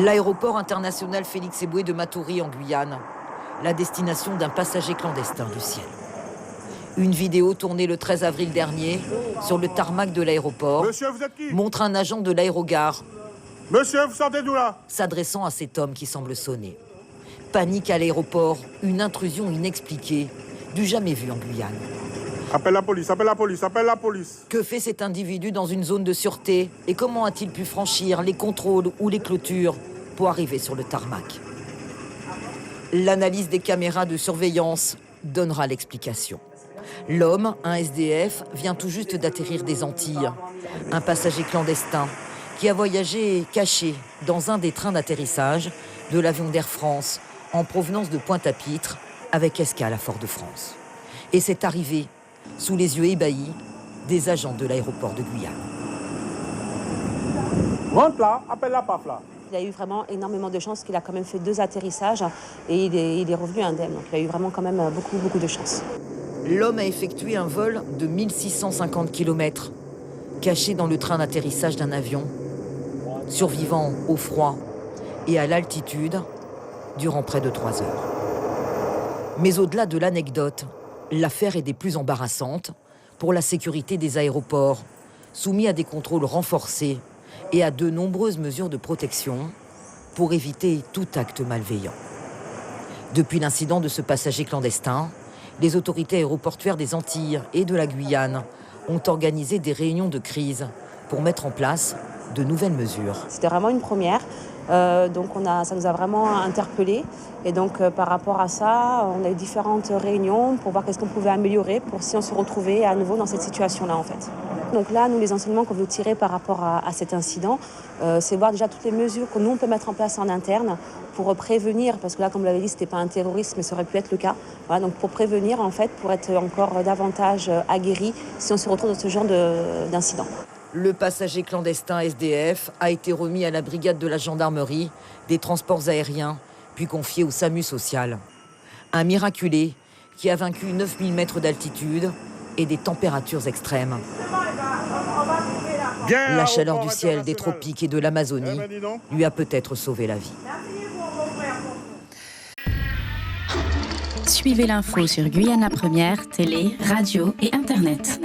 L'aéroport international Félix Éboué de Matoury en Guyane, la destination d'un passager clandestin du ciel. Une vidéo tournée le 13 avril dernier sur le tarmac de l'aéroport montre un agent de l'aérogare. Monsieur, vous sortez d'où là? S'adressant à cet homme qui semble sonner. Panique à l'aéroport, une intrusion inexpliquée, du jamais vu en Guyane. Appelle la police, appelle la police, appelle la police. Que fait cet individu dans une zone de sûreté et comment a-t-il pu franchir les contrôles ou les clôtures pour arriver sur le tarmac? L'analyse des caméras de surveillance donnera l'explication. L'homme, un SDF, vient tout juste d'atterrir des Antilles. Un passager clandestin qui a voyagé caché dans un des trains d'atterrissage de l'avion d'Air France en provenance de Pointe-à-Pitre avec escale à Fort-de-France. Et c'est arrivé sous les yeux ébahis des agents de l'aéroport de Guyane. Rentre là, appelle la PAF là. Il a eu vraiment énormément de chance qu'il a quand même fait 2 atterrissages et il est revenu indemne. Donc il a eu vraiment quand même beaucoup de chance. L'homme a effectué un vol de 1650 km, caché dans le train d'atterrissage d'un avion, survivant au froid et à l'altitude durant près de 3 heures. Mais au-delà de l'anecdote, l'affaire est des plus embarrassantes pour la sécurité des aéroports, soumis à des contrôles renforcés et à de nombreuses mesures de protection pour éviter tout acte malveillant. Depuis l'incident de ce passager clandestin, les autorités aéroportuaires des Antilles et de la Guyane ont organisé des réunions de crise pour mettre en place de nouvelles mesures. C'était vraiment une première. Donc ça nous a vraiment interpellés. Et donc par rapport à ça, on a eu différentes réunions pour voir qu'est-ce qu'on pouvait améliorer pour si on se retrouvait à nouveau dans cette situation-là en fait. Donc là, nous, les enseignements qu'on veut tirer par rapport à cet incident, c'est voir déjà toutes les mesures que nous, on peut mettre en place en interne pour prévenir, parce que là, comme vous l'avez dit, c'était pas un terrorisme, mais ça aurait pu être le cas. Voilà, donc pour prévenir, en fait, pour être encore davantage aguerri si on se retrouve dans ce genre d'incident. Le passager clandestin SDF a été remis à la brigade de la gendarmerie des transports aériens, puis confié au SAMU social. Un miraculé qui a vaincu 9000 mètres d'altitude et des températures extrêmes. La chaleur du ciel, des tropiques et de l'Amazonie lui a peut-être sauvé la vie. Suivez l'info sur Guyana Première, télé, radio et Internet.